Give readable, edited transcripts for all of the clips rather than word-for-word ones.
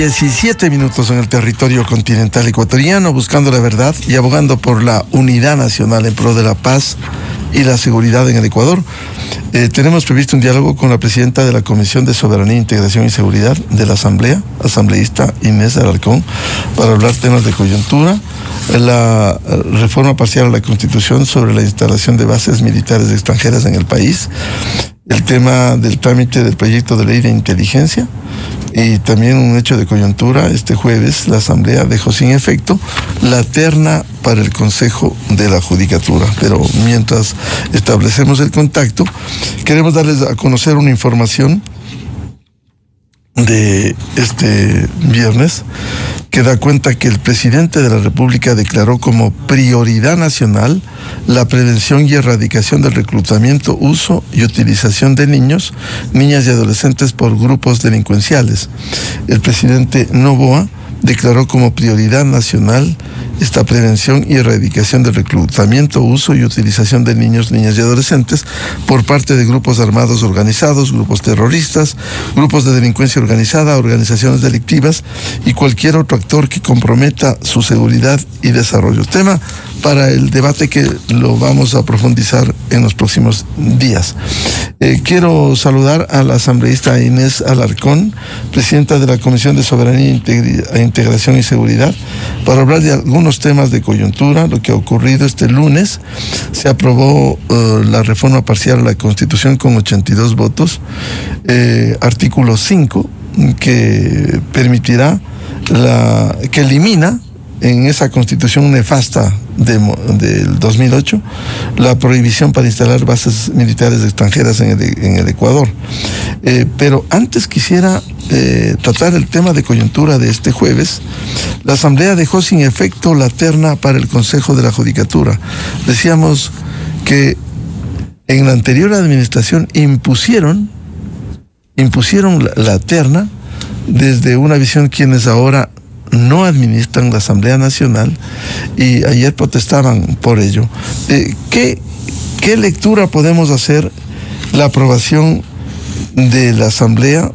17 minutos en el territorio continental ecuatoriano, buscando la verdad y abogando por la unidad nacional en pro de la paz y la seguridad en el Ecuador. Tenemos previsto un diálogo con la presidenta de la Comisión de Soberanía, Integración y Seguridad de la Asamblea, asambleísta Inés Alarcón, para hablar temas de coyuntura, la reforma parcial a la Constitución sobre la instalación de bases militares extranjeras en el país, el tema del trámite del proyecto de ley de inteligencia, y también un hecho de coyuntura. Este jueves la Asamblea dejó sin efecto la terna para el Consejo de la Judicatura. Pero mientras establecemos el contacto, queremos darles a conocer una información de este viernes que da cuenta que el presidente de la República declaró como prioridad nacional la prevención y erradicación del reclutamiento, uso y utilización de niños, niñas y adolescentes por grupos delincuenciales. El presidente Noboa declaró como prioridad nacional esta prevención y erradicación del reclutamiento, uso y utilización de niños, niñas y adolescentes por parte de grupos armados organizados, grupos terroristas, grupos de delincuencia organizada, organizaciones delictivas y cualquier otro actor que comprometa su seguridad y desarrollo. Tema para el debate que lo vamos a profundizar en los próximos días. Quiero saludar a la asambleísta Inés Alarcón, presidenta de la Comisión de Soberanía, Integración y Seguridad, para hablar de algunos temas de coyuntura. Lo que ha ocurrido este lunes: se aprobó la reforma parcial a la Constitución con 82 votos, artículo 5, que permitirá, que elimina en esa constitución nefasta del 2008 la prohibición para instalar bases militares extranjeras en el Ecuador. Pero antes quisiera tratar el tema de coyuntura de este jueves. La Asamblea dejó sin efecto la terna para el Consejo de la Judicatura. Decíamos que en la anterior administración impusieron la terna desde una visión quienes ahora no administran la Asamblea Nacional, y ayer protestaban por ello. ¿Qué lectura podemos hacer la aprobación de la Asamblea,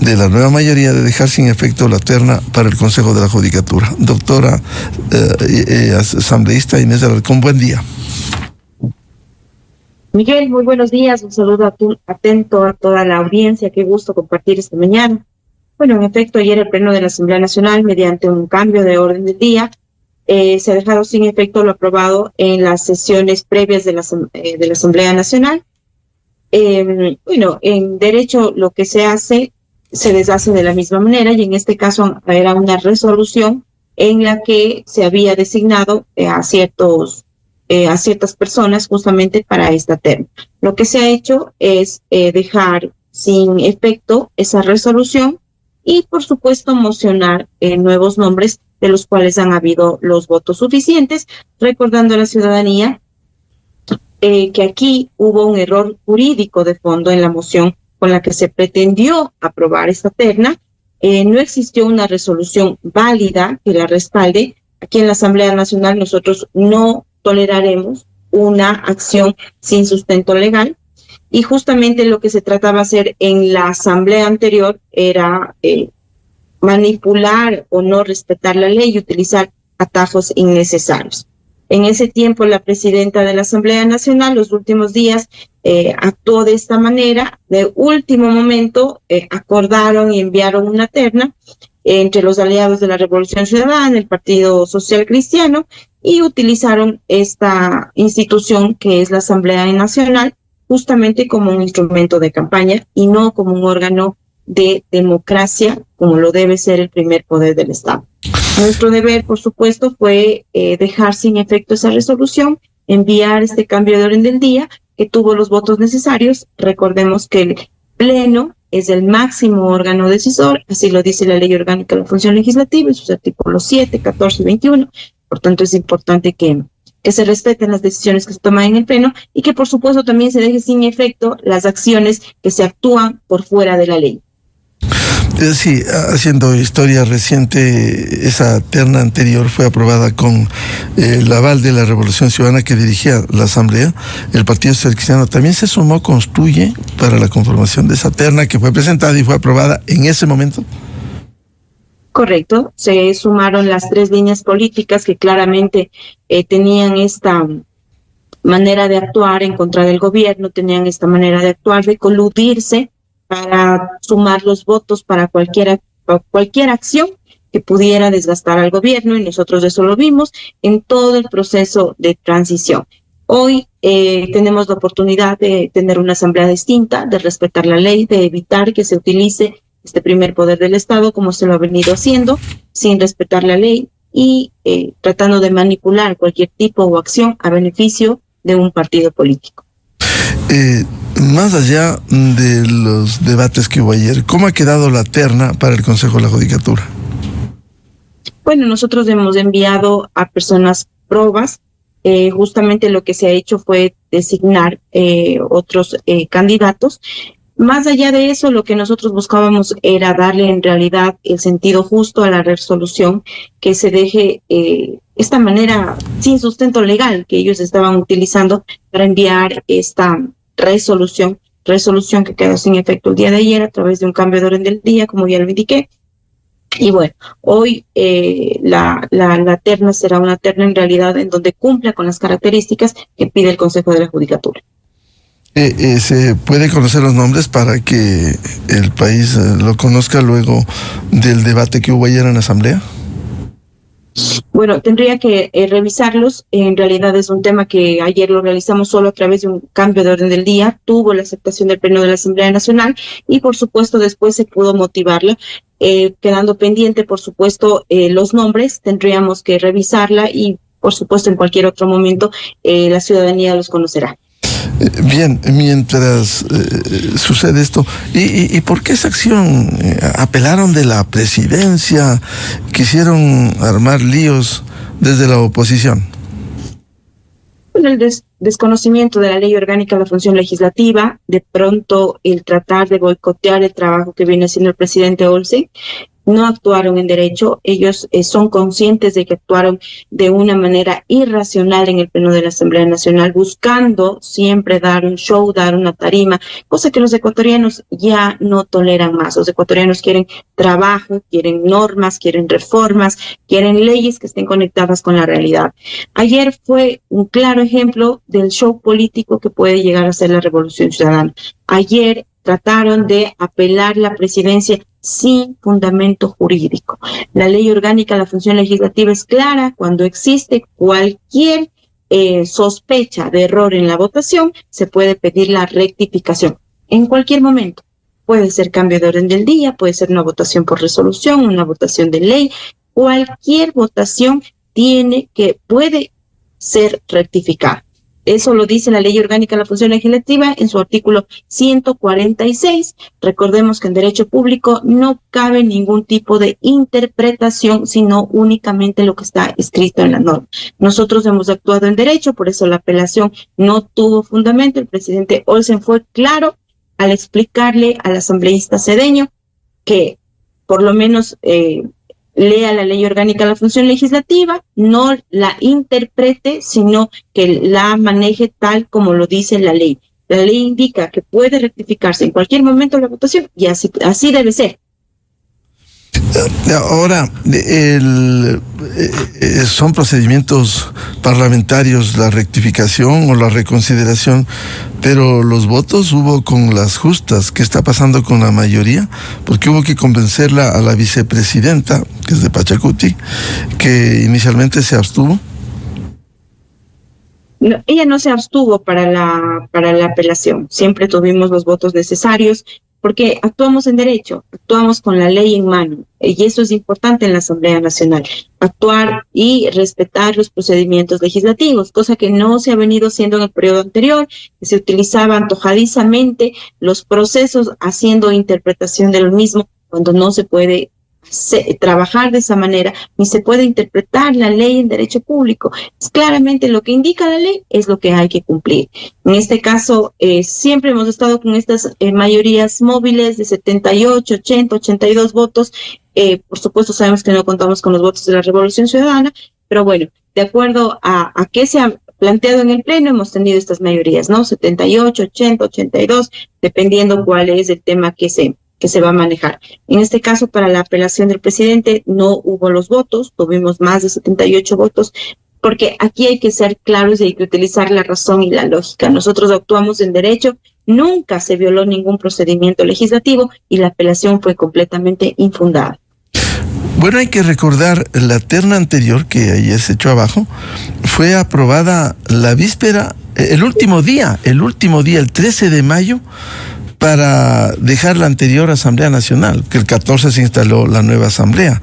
de la nueva mayoría, de dejar sin efecto la terna para el Consejo de la Judicatura? Doctora asambleísta Inés Alarcón, buen día. Miguel, muy buenos días. Un saludo atento a toda la audiencia. Qué gusto compartir esta mañana. Bueno, en efecto, ayer el Pleno de la Asamblea Nacional, mediante un cambio de orden del día, se ha dejado sin efecto lo aprobado en las sesiones previas de la Asamblea Nacional. Bueno, en derecho lo que se hace, se deshace de la misma manera, y en este caso era una resolución en la que se había designado a ciertas personas justamente para esta terna. Lo que se ha hecho es dejar sin efecto esa resolución y, por supuesto, mocionar nuevos nombres de los cuales han habido los votos suficientes, recordando a la ciudadanía que aquí hubo un error jurídico de fondo en la moción con la que se pretendió aprobar esta terna. No existió una resolución válida que la respalde. Aquí en la Asamblea Nacional nosotros no toleraremos una acción sin sustento legal. Y justamente lo que se trataba de hacer en la asamblea anterior era manipular o no respetar la ley y utilizar atajos innecesarios. En ese tiempo, la presidenta de la Asamblea Nacional, los últimos días, actuó de esta manera. De último momento, acordaron y enviaron una terna entre los aliados de la Revolución Ciudadana, el Partido Social Cristiano, y utilizaron esta institución que es la Asamblea Nacional justamente como un instrumento de campaña y no como un órgano de democracia, como lo debe ser el primer poder del Estado. Nuestro deber, por supuesto, fue dejar sin efecto esa resolución, enviar este cambio de orden del día, que tuvo los votos necesarios. Recordemos que el Pleno es el máximo órgano decisor, así lo dice la Ley Orgánica de la Función Legislativa en sus artículos 7, 14 y 21. Por tanto, es importante que se respeten las decisiones que se toman en el Pleno y que, por supuesto, también se deje sin efecto las acciones que se actúan por fuera de la ley. Sí, haciendo historia reciente, esa terna anterior fue aprobada con el aval de la Revolución Ciudadana que dirigía la Asamblea. El Partido Social Cristiano también se sumó, construye para la conformación de esa terna que fue presentada y fue aprobada en ese momento. Correcto, se sumaron las tres líneas políticas que claramente tenían esta manera de actuar en contra del gobierno, tenían esta manera de actuar, de coludirse para sumar los votos para cualquier acción que pudiera desgastar al gobierno, y nosotros eso lo vimos en todo el proceso de transición. Hoy tenemos la oportunidad de tener una asamblea distinta, de respetar la ley, de evitar que se utilice este primer poder del Estado como se lo ha venido haciendo, sin respetar la ley y tratando de manipular cualquier tipo o acción a beneficio de un partido político. Más allá de los debates que hubo ayer, ¿cómo ha quedado la terna para el Consejo de la Judicatura? Bueno, nosotros hemos enviado a personas probas. Justamente lo que se ha hecho fue designar otros candidatos. Más allá de eso, lo que nosotros buscábamos era darle en realidad el sentido justo a la resolución, que se deje esta manera sin sustento legal que ellos estaban utilizando para enviar esta resolución que quedó sin efecto el día de ayer a través de un cambio de orden del día, como ya lo indiqué. Y bueno, hoy la terna será una terna en realidad en donde cumpla con las características que pide el Consejo de la Judicatura. ¿Se puede conocer los nombres para que el país lo conozca luego del debate que hubo ayer en la Asamblea? Bueno, tendría que revisarlos. En realidad es un tema que ayer lo realizamos solo a través de un cambio de orden del día. Tuvo la aceptación del Pleno de la Asamblea Nacional y, por supuesto, después se pudo motivarla. Quedando pendiente, por supuesto, los nombres, tendríamos que revisarla y, por supuesto, en cualquier otro momento la ciudadanía los conocerá. Bien, mientras sucede esto, ¿y por qué esa acción? ¿Apelaron de la presidencia? ¿Quisieron armar líos desde la oposición? Bueno, el desconocimiento de la ley orgánica de la función legislativa, de pronto el tratar de boicotear el trabajo que viene haciendo el presidente Olsen. No actuaron en derecho, ellos son conscientes de que actuaron de una manera irracional en el Pleno de la Asamblea Nacional, buscando siempre dar un show, dar una tarima, cosa que los ecuatorianos ya no toleran más. Los ecuatorianos quieren trabajo, quieren normas, quieren reformas, quieren leyes que estén conectadas con la realidad. Ayer fue un claro ejemplo del show político que puede llegar a ser la Revolución Ciudadana. Ayer trataron de apelar la presidencia sin fundamento jurídico. La ley orgánica de la función legislativa es clara: cuando existe cualquier sospecha de error en la votación, se puede pedir la rectificación en cualquier momento. Puede ser cambio de orden del día, puede ser una votación por resolución, una votación de ley. Cualquier votación puede ser rectificada. Eso lo dice la Ley Orgánica de la Función Legislativa en su artículo 146. Recordemos que en derecho público no cabe ningún tipo de interpretación, sino únicamente lo que está escrito en la norma. Nosotros hemos actuado en derecho, por eso la apelación no tuvo fundamento. El presidente Olsen fue claro al explicarle al asambleísta Cedeño que por lo menos lea la ley orgánica de la función legislativa, no la interprete, sino que la maneje tal como lo dice la ley. La ley indica que puede rectificarse en cualquier momento la votación y así debe ser. Ahora, son procedimientos parlamentarios la rectificación o la reconsideración, pero los votos hubo con las justas. ¿Qué está pasando con la mayoría? Porque hubo que convencerla a la vicepresidenta, que es de Pachacuti, que inicialmente se abstuvo. No, ella no se abstuvo para la apelación. Siempre tuvimos los votos necesarios porque actuamos en derecho, actuamos con la ley en mano, y eso es importante en la Asamblea Nacional, actuar y respetar los procedimientos legislativos, cosa que no se ha venido haciendo en el periodo anterior, que se utilizaba antojadizamente los procesos haciendo interpretación de lo mismo, cuando no se puede trabajar de esa manera, ni se puede interpretar la ley en derecho público. Es claramente lo que indica la ley, es lo que hay que cumplir. En este caso, siempre hemos estado con estas mayorías móviles de 78, 80, 82 votos. Por supuesto, sabemos que no contamos con los votos de la Revolución Ciudadana, pero bueno, de acuerdo a qué se ha planteado en el Pleno, hemos tenido estas mayorías, ¿no? 78, 80, 82, dependiendo cuál es el tema que se que se va a manejar. En este caso, para la apelación del presidente no hubo los votos, tuvimos más de 78 votos, porque aquí hay que ser claros y hay que utilizar la razón y la lógica. Nosotros actuamos en derecho, nunca se violó ningún procedimiento legislativo y la apelación fue completamente infundada. Bueno, hay que recordar la terna anterior, que ahí se echó abajo, fue aprobada la víspera, el último día, el 13 de mayo, para dejar la anterior Asamblea Nacional, que el 14 se instaló la nueva Asamblea.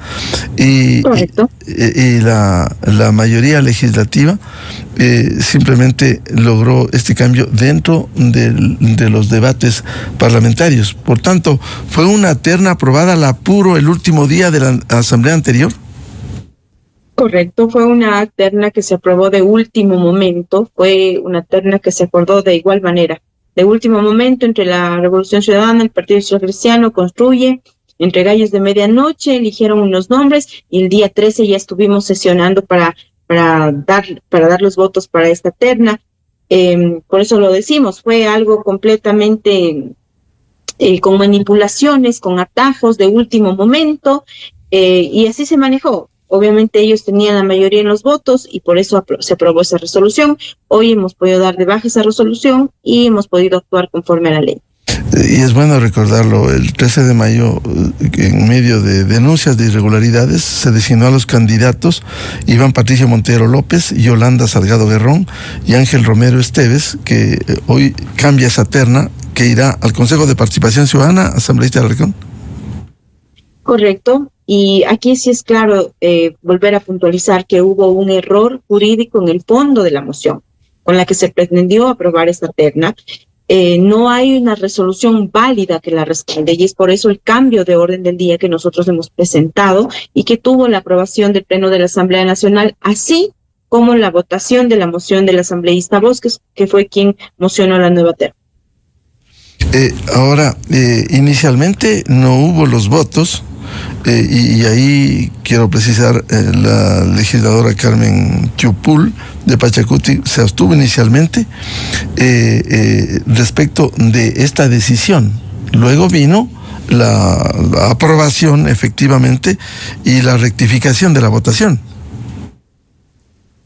Correcto. Y la mayoría legislativa simplemente logró este cambio dentro de los debates parlamentarios. Por tanto, ¿fue una terna aprobada al apuro el último día de la Asamblea anterior? Correcto, fue una terna que se aprobó de último momento, fue una terna que se acordó de igual manera. De último momento, entre la Revolución Ciudadana, el Partido Social Cristiano, Construye, entre gallos de medianoche, eligieron unos nombres y el día 13 ya estuvimos sesionando para dar los votos para esta terna. Por eso lo decimos, fue algo completamente con manipulaciones, con atajos de último momento, y así se manejó. Obviamente ellos tenían la mayoría en los votos y por eso se aprobó esa resolución. Hoy hemos podido dar de baja esa resolución y hemos podido actuar conforme a la ley. Y es bueno recordarlo, el 13 de mayo, en medio de denuncias de irregularidades, se designó a los candidatos Iván Patricio Montero López, Yolanda Salgado Guerrón y Ángel Romero Esteves, que hoy cambia esa terna, que irá al Consejo de Participación Ciudadana, asambleísta de la región. Correcto. Y aquí sí es claro volver a puntualizar que hubo un error jurídico en el fondo de la moción con la que se pretendió aprobar esta terna. No hay una resolución válida que la respalde y es por eso el cambio de orden del día que nosotros hemos presentado y que tuvo la aprobación del Pleno de la Asamblea Nacional, así como la votación de la moción del asambleísta Bosques, que fue quien mocionó la nueva terna. Ahora, inicialmente no hubo los votos. Y ahí quiero precisar, la legisladora Carmen Tiupul de Pachacuti se abstuvo inicialmente respecto de esta decisión. Luego vino la aprobación efectivamente y la rectificación de la votación.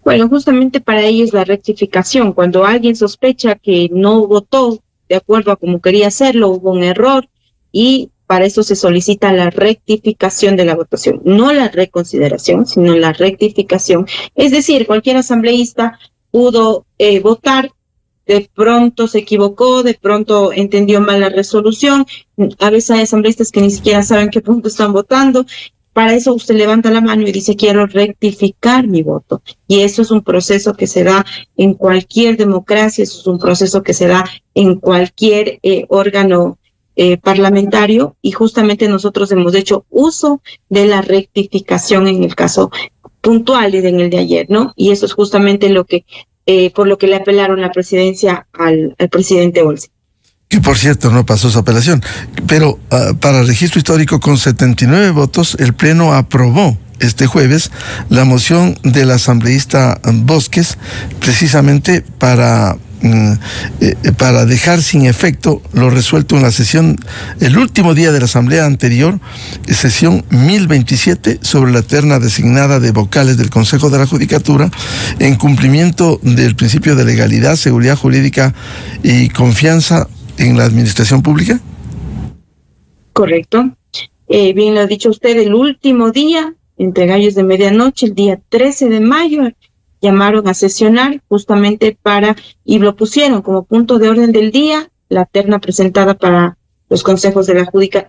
Bueno, justamente para ellos la rectificación, cuando alguien sospecha que no votó de acuerdo a como quería hacerlo, hubo un error y para eso se solicita la rectificación de la votación, no la reconsideración, sino la rectificación. Es decir, cualquier asambleísta pudo votar, de pronto se equivocó, de pronto entendió mal la resolución. A veces hay asambleístas que ni siquiera saben qué punto están votando. Para eso usted levanta la mano y dice, quiero rectificar mi voto. Y eso es un proceso que se da en cualquier democracia, eso es un proceso que se da en cualquier órgano parlamentario, y justamente nosotros hemos hecho uso de la rectificación en el caso puntual y en el de ayer, ¿no? Y eso es justamente lo que por lo que le apelaron la presidencia al presidente Olsen. Que por cierto no pasó su apelación, pero para el registro histórico, con 79 votos, el Pleno aprobó este jueves la moción del asambleísta Bosques, precisamente para dejar sin efecto lo resuelto en la sesión, el último día de la asamblea anterior, sesión 1027, sobre la terna designada de vocales del Consejo de la Judicatura, en cumplimiento del principio de legalidad, seguridad jurídica y confianza en la administración pública. Correcto. Bien lo ha dicho usted, el último día, entre gallos de medianoche, el día 13 de mayo, llamaron a sesionar justamente y lo pusieron como punto de orden del día, la terna presentada para los consejos de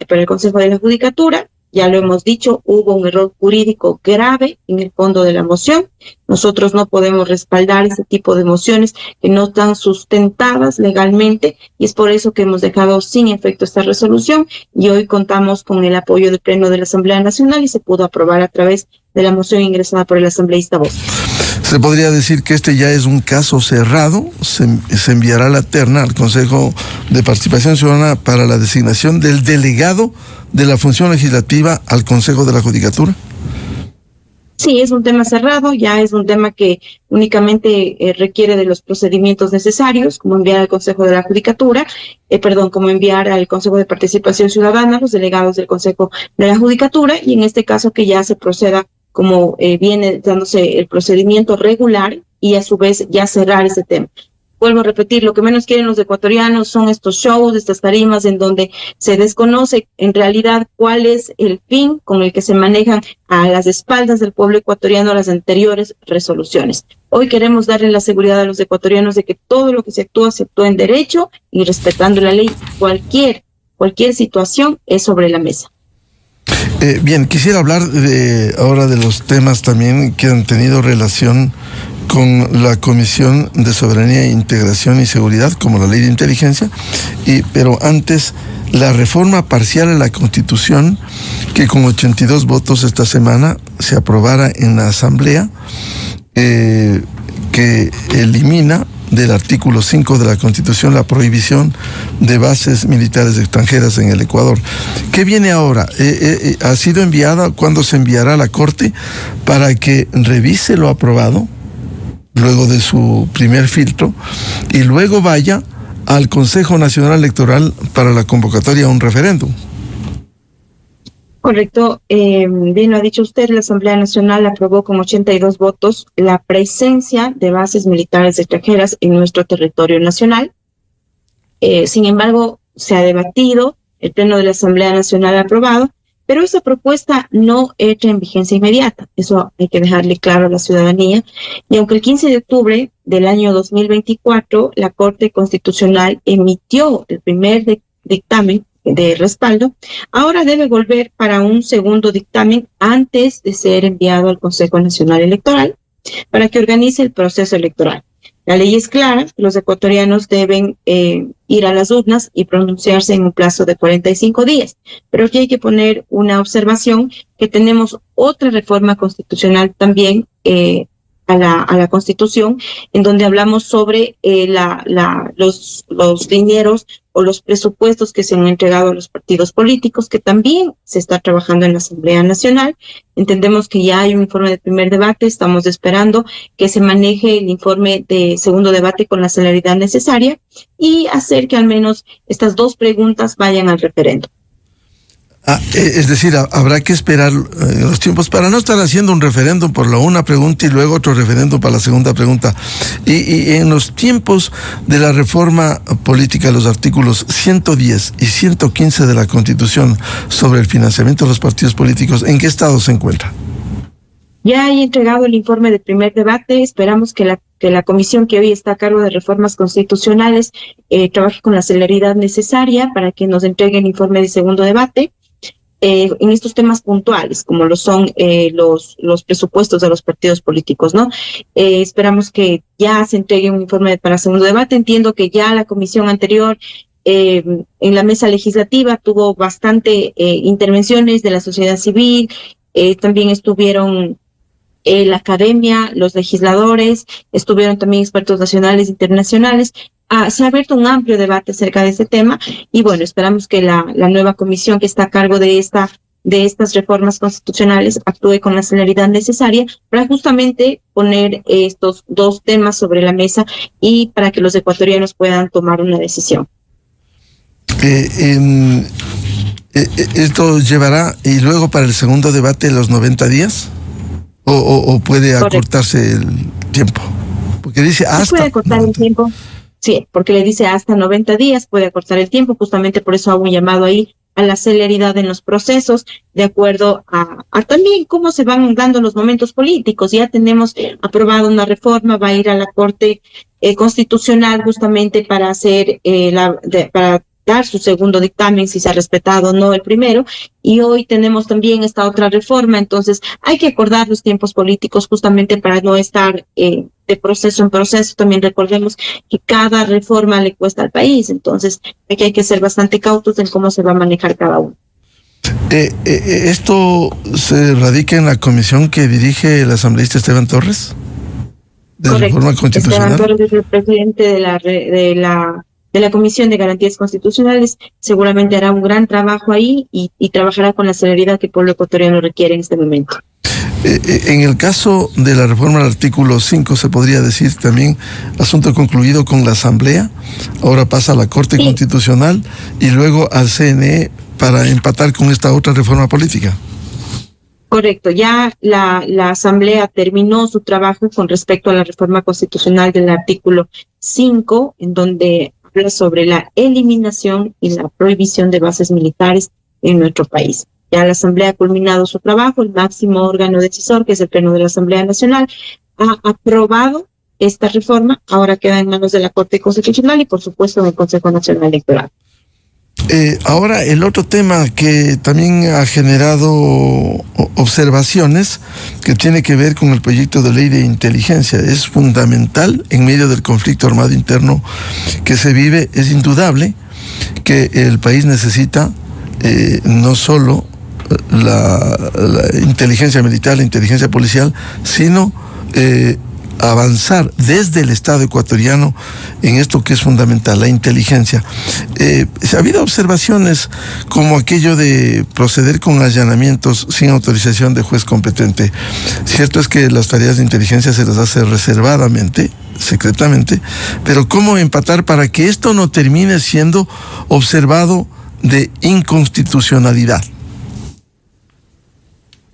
para el Consejo de la Judicatura. Ya lo hemos dicho, hubo un error jurídico grave en el fondo de la moción. Nosotros no podemos respaldar ese tipo de mociones que no están sustentadas legalmente, y es por eso que hemos dejado sin efecto esta resolución, y hoy contamos con el apoyo del Pleno de la Asamblea Nacional y se pudo aprobar a través de la moción ingresada por el asambleísta Bosques. Se podría decir que este ya es un caso cerrado. Se enviará la terna al Consejo de Participación Ciudadana para la designación del delegado de la función legislativa al Consejo de la Judicatura. Sí, es un tema cerrado, ya es un tema que únicamente requiere de los procedimientos necesarios, como enviar al Consejo de la Judicatura, como enviar al Consejo de Participación Ciudadana, los delegados del Consejo de la Judicatura, y en este caso que ya se proceda como viene dándose el procedimiento regular y a su vez ya cerrar ese tema. Vuelvo a repetir, lo que menos quieren los ecuatorianos son estos shows, estas tarimas en donde se desconoce en realidad cuál es el fin con el que se manejan a las espaldas del pueblo ecuatoriano las anteriores resoluciones. Hoy queremos darle la seguridad a los ecuatorianos de que todo lo que se actúa en derecho y respetando la ley. Cualquier situación es sobre la mesa. Bien, quisiera hablar ahora de los temas también que han tenido relación con la Comisión de Soberanía, Integración y Seguridad, como la Ley de Inteligencia, pero antes, la reforma parcial a la Constitución, que con 82 votos esta semana se aprobara en la Asamblea, que elimina del artículo 5 de la Constitución la prohibición de bases militares extranjeras en el Ecuador. ¿Qué viene ahora? ¿Ha sido enviada? ¿Cuándo se enviará a la Corte para que revise lo aprobado, luego de su primer filtro, y luego vaya al Consejo Nacional Electoral para la convocatoria a un referéndum? Correcto. Bien lo ha dicho usted, la Asamblea Nacional aprobó con 82 votos la presencia de bases militares extranjeras en nuestro territorio nacional. Sin embargo, se ha debatido, el Pleno de la Asamblea Nacional ha aprobado, pero esa propuesta no entra en vigencia inmediata. Eso hay que dejarle claro a la ciudadanía. Y aunque el 15 de octubre del año 2024 la Corte Constitucional emitió el primer dictamen de respaldo, ahora debe volver para un segundo dictamen antes de ser enviado al Consejo Nacional Electoral para que organice el proceso electoral. La ley es clara, los ecuatorianos deben ir a las urnas y pronunciarse en un plazo de 45 días, pero aquí hay que poner una observación, que tenemos otra reforma constitucional también a la Constitución, en donde hablamos sobre los dineros o los presupuestos que se han entregado a los partidos políticos, que también se está trabajando en la Asamblea Nacional. Entendemos que ya hay un informe de primer debate, estamos esperando que se maneje el informe de segundo debate con la celeridad necesaria y hacer que al menos estas dos preguntas vayan al referéndum. Es decir, habrá que esperar los tiempos para no estar haciendo un referéndum por la una pregunta y luego otro referéndum para la segunda pregunta. Y en los tiempos de la reforma política, los artículos 110 y 115 de la Constitución sobre el financiamiento de los partidos políticos, ¿en qué estado se encuentra? Ya he entregado el informe de primer debate. Esperamos que la comisión que hoy está a cargo de reformas constitucionales trabaje con la celeridad necesaria para que nos entregue el informe de segundo debate. En estos temas puntuales, como lo son los presupuestos de los partidos políticos, ¿no? Esperamos que ya se entregue un informe para segundo debate. Entiendo que ya la comisión anterior en la mesa legislativa tuvo bastante intervenciones de la sociedad civil, también estuvieron la academia, los legisladores, estuvieron también expertos nacionales e internacionales. Se ha abierto un amplio debate acerca de este tema y bueno, esperamos que la nueva comisión que está a cargo de estas reformas constitucionales actúe con la celeridad necesaria para justamente poner estos dos temas sobre la mesa y para que los ecuatorianos puedan tomar una decisión. ¿Esto llevará y luego para el segundo debate los 90 días? ¿O puede acortarse el tiempo? Porque dice hasta... ¿Puede acortar el tiempo? Sí, porque le dice hasta 90 días, puede acortar el tiempo, justamente por eso hago un llamado ahí a la celeridad en los procesos, de acuerdo a también cómo se van dando los momentos políticos. Ya tenemos aprobada una reforma, va a ir a la Corte Constitucional justamente para hacer para dar su segundo dictamen, si se ha respetado o no el primero, y hoy tenemos también esta otra reforma, entonces hay que acordar los tiempos políticos justamente para no estar de proceso en proceso. También recordemos que cada reforma le cuesta al país, entonces aquí hay que ser bastante cautos en cómo se va a manejar cada uno. ¿Esto se radica en la comisión que dirige el asambleísta Esteban Torres? ¿De Correcto. Reforma Constitucional? Esteban Torres es el presidente de la Comisión de Garantías Constitucionales. Seguramente hará un gran trabajo ahí y trabajará con la celeridad que el pueblo ecuatoriano requiere en este momento. En el caso de la reforma del artículo 5, se podría decir también asunto concluido con la Asamblea, ahora pasa a la Corte Constitucional y luego al CNE para empatar con esta otra reforma política. Correcto, ya la Asamblea terminó su trabajo con respecto a la reforma constitucional del artículo 5, en donde habla sobre la eliminación y la prohibición de bases militares en nuestro país. Ya la Asamblea ha culminado su trabajo, el máximo órgano decisor, que es el Pleno de la Asamblea Nacional, ha aprobado esta reforma, ahora queda en manos de la Corte Constitucional y por supuesto en el Consejo Nacional Electoral. Ahora, el otro tema que también ha generado observaciones, que tiene que ver con el proyecto de ley de inteligencia. Es fundamental en medio del conflicto armado interno que se vive. Es indudable que el país necesita no solo la inteligencia militar, la inteligencia policial, sino avanzar desde el Estado ecuatoriano en esto que es fundamental, la inteligencia. Ha habido observaciones como aquello de proceder con allanamientos sin autorización de juez competente. Cierto es que las tareas de inteligencia se las hace reservadamente, secretamente, pero ¿cómo empatar para que esto no termine siendo observado de inconstitucionalidad?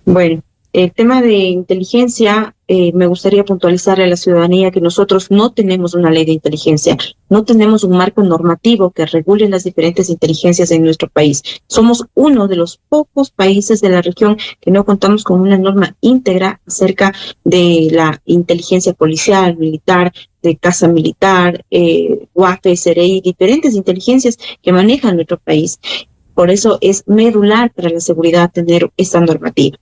Bueno, el tema de inteligencia, me gustaría puntualizarle a la ciudadanía que nosotros no tenemos una ley de inteligencia, no tenemos un marco normativo que regule las diferentes inteligencias en nuestro país. Somos uno de los pocos países de la región que no contamos con una norma íntegra acerca de la inteligencia policial, militar, de casa militar, UAFE, CRI, diferentes inteligencias que manejan nuestro país. Por eso es medular para la seguridad tener esta normativa.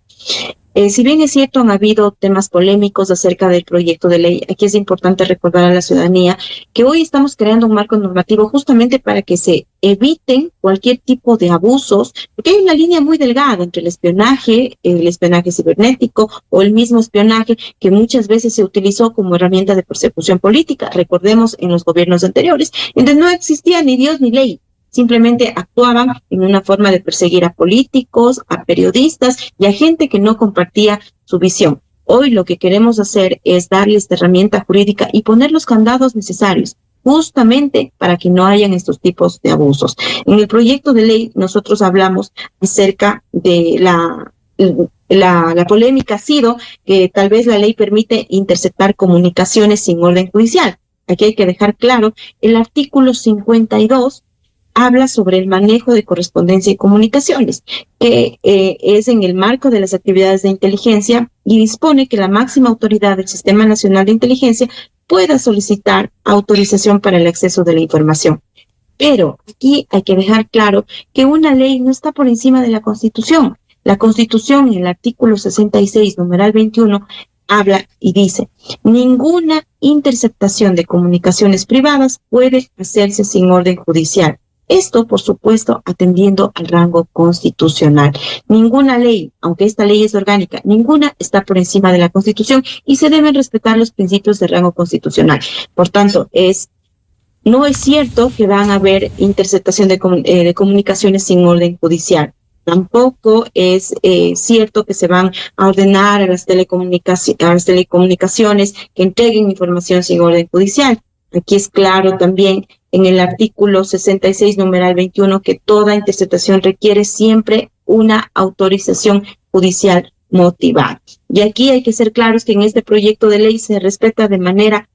Si bien es cierto, han habido temas polémicos acerca del proyecto de ley, aquí es importante recordar a la ciudadanía que hoy estamos creando un marco normativo justamente para que se eviten cualquier tipo de abusos, porque hay una línea muy delgada entre el espionaje cibernético o el mismo espionaje que muchas veces se utilizó como herramienta de persecución política. Recordemos en los gobiernos anteriores, en donde no existía ni Dios ni ley. Simplemente actuaban en una forma de perseguir a políticos, a periodistas y a gente que no compartía su visión. Hoy lo que queremos hacer es darle esta herramienta jurídica y poner los candados necesarios justamente para que no hayan estos tipos de abusos. En el proyecto de ley nosotros hablamos acerca de la polémica ha sido que tal vez la ley permite interceptar comunicaciones sin orden judicial. Aquí hay que dejar claro, el artículo 52 habla sobre el manejo de correspondencia y comunicaciones, que es en el marco de las actividades de inteligencia y dispone que la máxima autoridad del Sistema Nacional de Inteligencia pueda solicitar autorización para el acceso de la información. Pero aquí hay que dejar claro que una ley no está por encima de la Constitución. La Constitución, en el artículo 66, numeral 21, habla y dice: ninguna interceptación de comunicaciones privadas puede hacerse sin orden judicial. Esto, por supuesto, atendiendo al rango constitucional. Ninguna ley, aunque esta ley es orgánica, ninguna está por encima de la Constitución y se deben respetar los principios de rango constitucional. Por tanto, no es cierto que van a haber interceptación de comunicaciones sin orden judicial. Tampoco es cierto que se van a ordenar a las telecomunicaciones que entreguen información sin orden judicial. Aquí es claro también en el artículo 66, numeral 21, que toda interceptación requiere siempre una autorización judicial motivada. Y aquí hay que ser claros que en este proyecto de ley se respeta de manera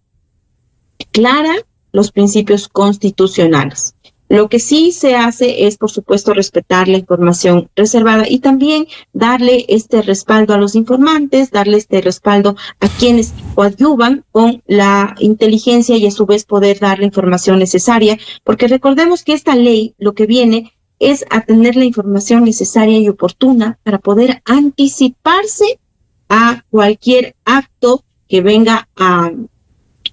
clara los principios constitucionales. Lo que sí se hace es, por supuesto, respetar la información reservada y también darle este respaldo a los informantes, darle este respaldo a quienes coadyuvan con la inteligencia y a su vez poder dar la información necesaria, porque recordemos que esta ley lo que viene es a tener la información necesaria y oportuna para poder anticiparse a cualquier acto que venga a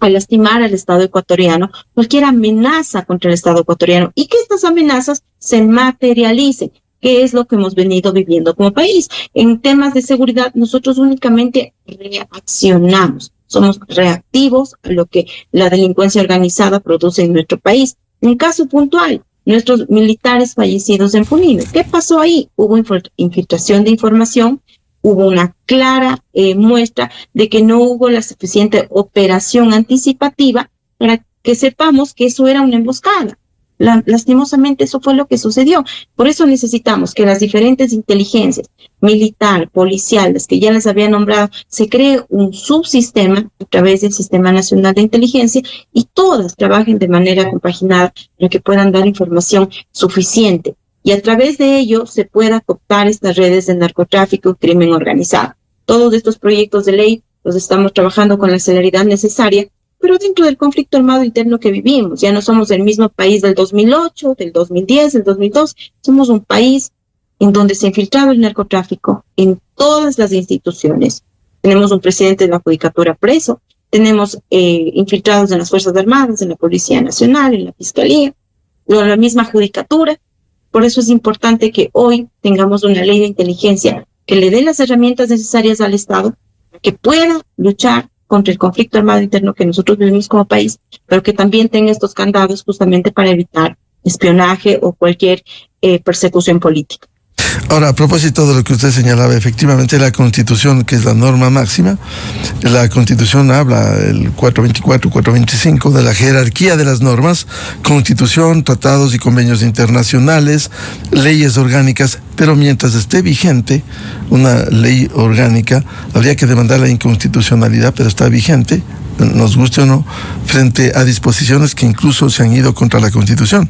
lastimar al Estado ecuatoriano, cualquier amenaza contra el Estado ecuatoriano y que estas amenazas se materialicen, que es lo que hemos venido viviendo como país. En temas de seguridad, nosotros únicamente reaccionamos, somos reactivos a lo que la delincuencia organizada produce en nuestro país. Un caso puntual, nuestros militares fallecidos en Punín. ¿Qué pasó ahí? Hubo infiltración de información hubo una clara muestra de que no hubo la suficiente operación anticipativa para que sepamos que eso era una emboscada. Lastimosamente eso fue lo que sucedió. Por eso necesitamos que las diferentes inteligencias, militar, policial, las que ya les había nombrado, se cree un subsistema a través del Sistema Nacional de Inteligencia y todas trabajen de manera compaginada para que puedan dar información suficiente. Y a través de ello se pueda cooptar estas redes de narcotráfico y crimen organizado. Todos estos proyectos de ley los estamos trabajando con la celeridad necesaria, pero dentro del conflicto armado interno que vivimos. Ya no somos el mismo país del 2008, del 2010, del 2002. Somos un país en donde se ha infiltrado el narcotráfico en todas las instituciones. Tenemos un presidente de la Judicatura preso, tenemos infiltrados en las Fuerzas Armadas, en la Policía Nacional, en la Fiscalía, en la misma Judicatura. Por eso es importante que hoy tengamos una ley de inteligencia que le dé las herramientas necesarias al Estado para que pueda luchar contra el conflicto armado interno que nosotros vivimos como país, pero que también tenga estos candados justamente para evitar espionaje o cualquier persecución política. Ahora, a propósito de lo que usted señalaba, efectivamente la Constitución, que es la norma máxima, la Constitución habla, el 424, 425, de la jerarquía de las normas, Constitución, tratados y convenios internacionales, leyes orgánicas, pero mientras esté vigente una ley orgánica, habría que demandar la inconstitucionalidad, pero está vigente, nos guste o no, frente a disposiciones que incluso se han ido contra la Constitución.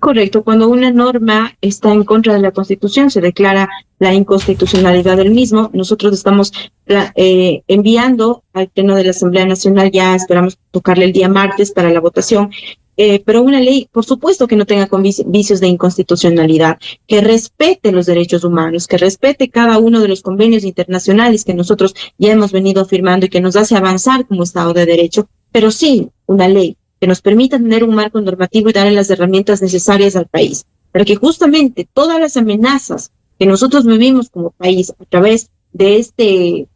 Correcto, cuando una norma está en contra de la Constitución, se declara la inconstitucionalidad del mismo. Nosotros estamos enviando al Pleno de la Asamblea Nacional, ya esperamos tocarle el día martes para la votación, pero una ley, por supuesto, que no tenga vicios de inconstitucionalidad, que respete los derechos humanos, que respete cada uno de los convenios internacionales que nosotros ya hemos venido firmando y que nos hace avanzar como Estado de Derecho, pero sí una ley que nos permita tener un marco normativo y darle las herramientas necesarias al país, para que justamente todas las amenazas que nosotros vivimos como país a través de este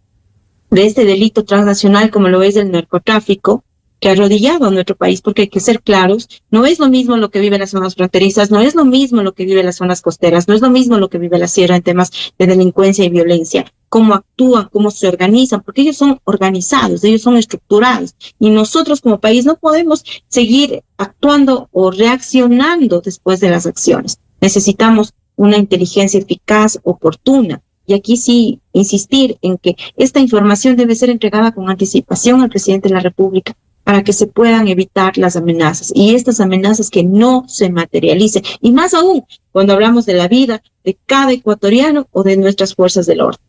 delito transnacional como lo es el narcotráfico, que ha arrodillado a nuestro país, porque hay que ser claros, no es lo mismo lo que vive en las zonas fronterizas, no es lo mismo lo que vive en las zonas costeras, no es lo mismo lo que vive la sierra en temas de delincuencia y violencia, cómo actúan, cómo se organizan, porque ellos son organizados, ellos son estructurados, y nosotros como país no podemos seguir actuando o reaccionando después de las acciones. Necesitamos una inteligencia eficaz, oportuna, y aquí sí insistir en que esta información debe ser entregada con anticipación al presidente de la República, para que se puedan evitar las amenazas y estas amenazas que no se materialicen, y más aún cuando hablamos de la vida de cada ecuatoriano o de nuestras fuerzas del orden.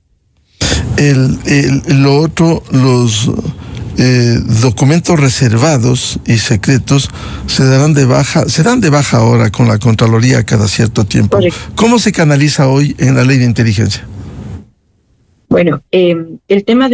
Lo otro, los documentos reservados y secretos se dan de baja ahora con la Contraloría cada cierto tiempo. Correcto. ¿Cómo se canaliza hoy en la ley de inteligencia? Bueno, el tema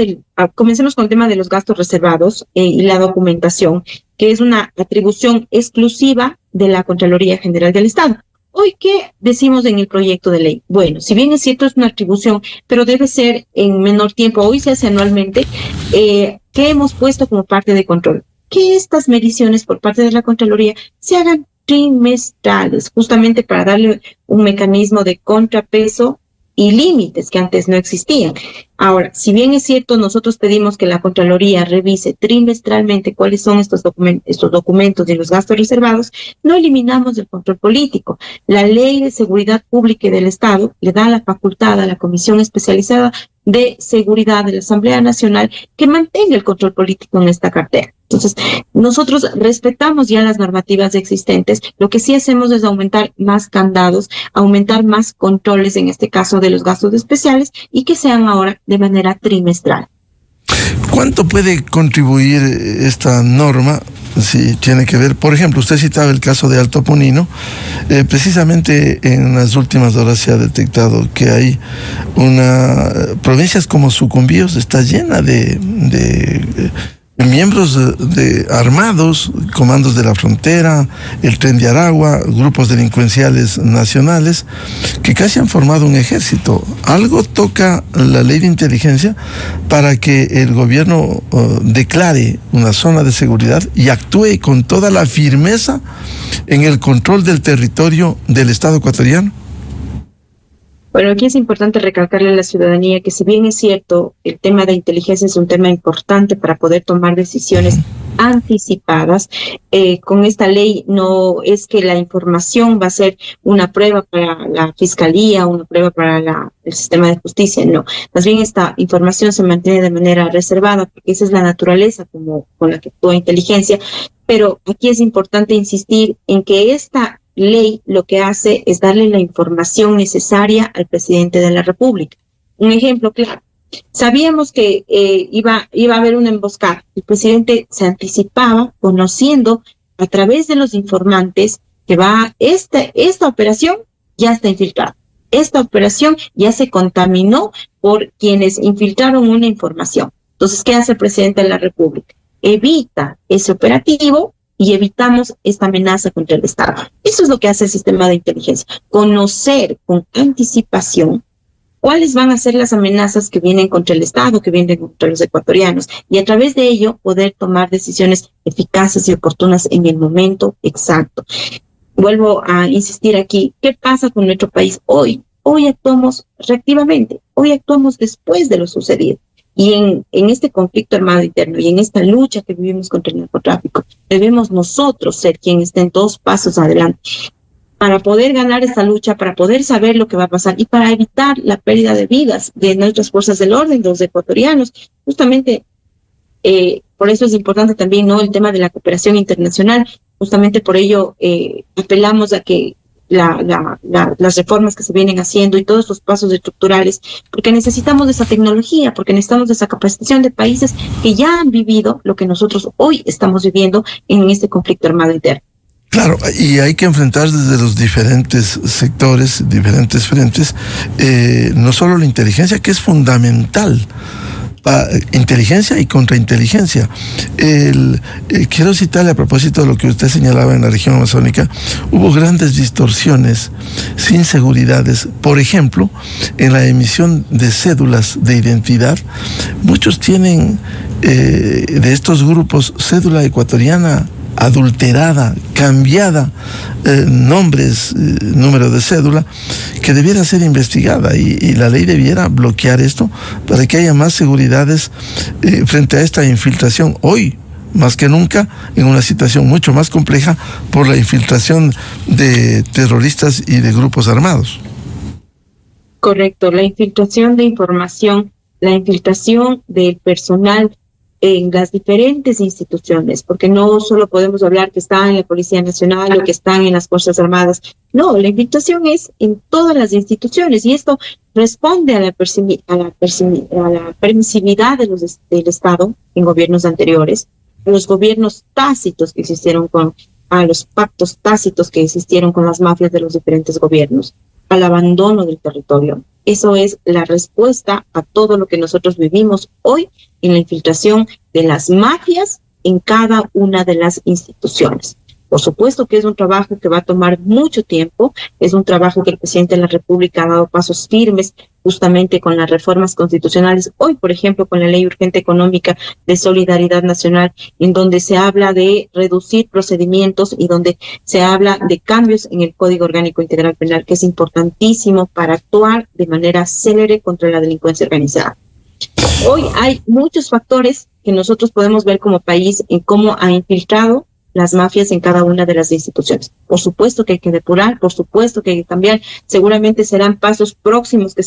comencemos con el tema de los gastos reservados y la documentación, que es una atribución exclusiva de la Contraloría General del Estado. Hoy, ¿qué decimos en el proyecto de ley? Bueno, si bien es cierto, es una atribución, pero debe ser en menor tiempo. Hoy se hace anualmente. ¿Qué hemos puesto como parte de control? Que estas mediciones por parte de la Contraloría se hagan trimestrales, justamente para darle un mecanismo de contrapeso y límites que antes no existían. Ahora, si bien es cierto, nosotros pedimos que la Contraloría revise trimestralmente cuáles son estos documentos de los gastos reservados, no eliminamos el control político. La Ley de Seguridad Pública y del Estado le da la facultad a la Comisión Especializada de Seguridad de la Asamblea Nacional que mantenga el control político en esta cartera. Entonces, nosotros respetamos ya las normativas existentes, lo que sí hacemos es aumentar más candados, aumentar más controles, en este caso de los gastos especiales, y que sean ahora de manera trimestral. ¿Cuánto puede contribuir esta norma? Si tiene que ver, por ejemplo, usted citaba el caso de Alto Punino, precisamente en las últimas horas se ha detectado que hay provincias como Sucumbíos está llena de miembros armados, comandos de la frontera, el Tren de Aragua, grupos delincuenciales nacionales, que casi han formado un ejército. Algo toca la ley de inteligencia para que el gobierno declare una zona de seguridad y actúe con toda la firmeza en el control del territorio del Estado ecuatoriano. Bueno, aquí es importante recalcarle a la ciudadanía que si bien es cierto, el tema de inteligencia es un tema importante para poder tomar decisiones anticipadas, con esta ley no es que la información va a ser una prueba para la fiscalía, una prueba para el sistema de justicia, no. Más bien esta información se mantiene de manera reservada porque esa es la naturaleza con la que actúa inteligencia, pero aquí es importante insistir en que esta ley lo que hace es darle la información necesaria al presidente de la República. Un ejemplo claro. Sabíamos que iba a haber una emboscada. El presidente se anticipaba conociendo a través de los informantes que esta operación ya está infiltrada. Esta operación ya se contaminó por quienes infiltraron una información. Entonces, ¿qué hace el presidente de la República? Evita ese operativo y evitamos esta amenaza contra el Estado. Eso es lo que hace el sistema de inteligencia, conocer con anticipación cuáles van a ser las amenazas que vienen contra el Estado, que vienen contra los ecuatorianos, y a través de ello poder tomar decisiones eficaces y oportunas en el momento exacto. Vuelvo a insistir aquí, ¿qué pasa con nuestro país hoy? Hoy actuamos reactivamente, hoy actuamos después de lo sucedido. Y en este conflicto armado interno y en esta lucha que vivimos contra el narcotráfico, debemos nosotros ser quienes estén 2 pasos adelante para poder ganar esta lucha, para poder saber lo que va a pasar y para evitar la pérdida de vidas de nuestras fuerzas del orden, de los ecuatorianos. Justamente por eso es importante también, ¿no?, el tema de la cooperación internacional. Justamente por ello apelamos a que las reformas que se vienen haciendo y todos los pasos estructurales, porque necesitamos de esa tecnología, porque necesitamos de esa capacitación de países que ya han vivido lo que nosotros hoy estamos viviendo en este conflicto armado interno. Claro, y hay que enfrentar desde los diferentes sectores, diferentes frentes, no solo la inteligencia, que es fundamental, inteligencia y contrainteligencia. Quiero citarle a propósito de lo que usted señalaba en la región amazónica, hubo grandes distorsiones, inseguridades. Por ejemplo, en la emisión de cédulas de identidad, muchos tienen de estos grupos cédula ecuatoriana adulterada, cambiada, nombres, número de cédula, que debiera ser investigada y la ley debiera bloquear esto para que haya más seguridades frente a esta infiltración hoy, más que nunca, en una situación mucho más compleja por la infiltración de terroristas y de grupos armados. Correcto, la infiltración de información, la infiltración del personal en las diferentes instituciones, porque no solo podemos hablar que están en la Policía Nacional o que están en las Fuerzas Armadas. No, la infiltración es en todas las instituciones y esto responde a la permisividad del Estado en gobiernos anteriores, a los gobiernos tácitos que existieron a los pactos tácitos que existieron con las mafias de los diferentes gobiernos, al abandono del territorio. Eso es la respuesta a todo lo que nosotros vivimos hoy en la infiltración de las mafias en cada una de las instituciones. Por supuesto que es un trabajo que va a tomar mucho tiempo, es un trabajo que el presidente de la República ha dado pasos firmes justamente con las reformas constitucionales. Hoy, por ejemplo, con la Ley Urgente Económica de Solidaridad Nacional, en donde se habla de reducir procedimientos y donde se habla de cambios en el Código Orgánico Integral Penal, que es importantísimo para actuar de manera célere contra la delincuencia organizada. Hoy hay muchos factores que nosotros podemos ver como país en cómo ha infiltrado las mafias en cada una de las instituciones. Por supuesto que hay que depurar, por supuesto que hay que cambiar, seguramente serán pasos próximos que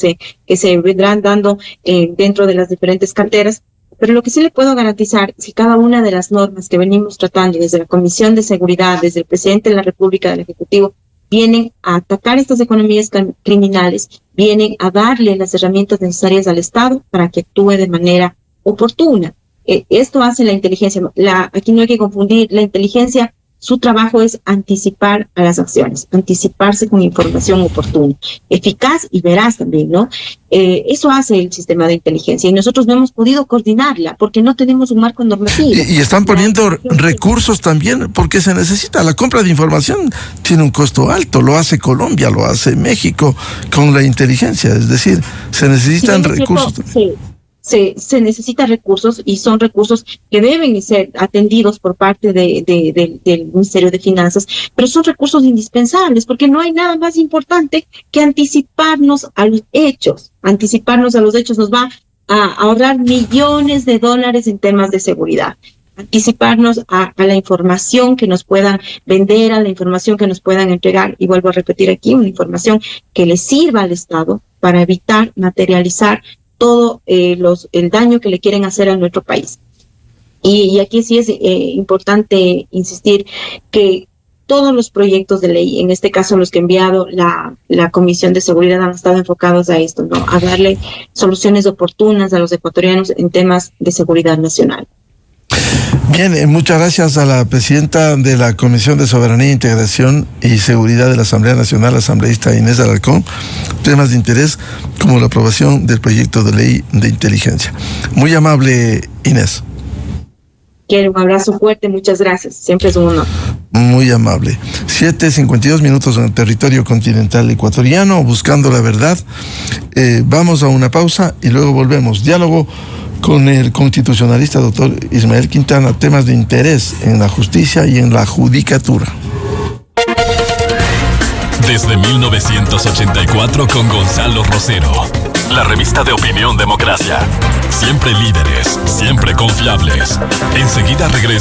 se vendrán dando dentro de las diferentes carteras, pero lo que sí le puedo garantizar es que cada una de las normas que venimos tratando desde la Comisión de Seguridad, desde el presidente de la República, del Ejecutivo, vienen a atacar estas economías criminales, vienen a darle las herramientas necesarias al Estado para que actúe de manera oportuna. Esto hace la inteligencia. Aquí no hay que confundir. La inteligencia, su trabajo es anticipar a las acciones, anticiparse con información oportuna, eficaz y veraz también, ¿no? Eso hace el sistema de inteligencia y nosotros no hemos podido coordinarla porque no tenemos un marco normativo. Y están poniendo recursos también porque se necesita. La compra de información tiene un costo alto, lo hace Colombia, lo hace México con la inteligencia, es decir, se necesitan recursos. Sí. se necesitan recursos y son recursos que deben ser atendidos por parte del Ministerio de Finanzas, pero son recursos indispensables porque no hay nada más importante que anticiparnos a los hechos. Anticiparnos a los hechos nos va a ahorrar millones de dólares en temas de seguridad. Anticiparnos a la información que nos puedan vender, a la información que nos puedan entregar, y vuelvo a repetir aquí, una información que le sirva al Estado para evitar materializar todo el daño que le quieren hacer a nuestro país. Y aquí sí es importante insistir que todos los proyectos de ley, en este caso los que ha enviado la Comisión de Seguridad, han estado enfocados a esto, ¿no? A darle soluciones oportunas a los ecuatorianos en temas de seguridad nacional. Bien, muchas gracias a la presidenta de la Comisión de Soberanía, Integración y Seguridad de la Asamblea Nacional, asambleísta Inés Alarcón. Temas de interés como la aprobación del proyecto de ley de inteligencia. Muy amable, Inés. Quiero un abrazo fuerte, muchas gracias. Siempre es un honor. Muy amable. 7:52 en el territorio continental ecuatoriano, buscando la verdad. Vamos a una pausa y luego volvemos. Diálogo con el constitucionalista doctor Ismael Quintana, temas de interés en la justicia y en la judicatura. Desde 1984 con Gonzalo Rosero, la revista de opinión Democracia. Siempre líderes, siempre confiables. Enseguida regresa.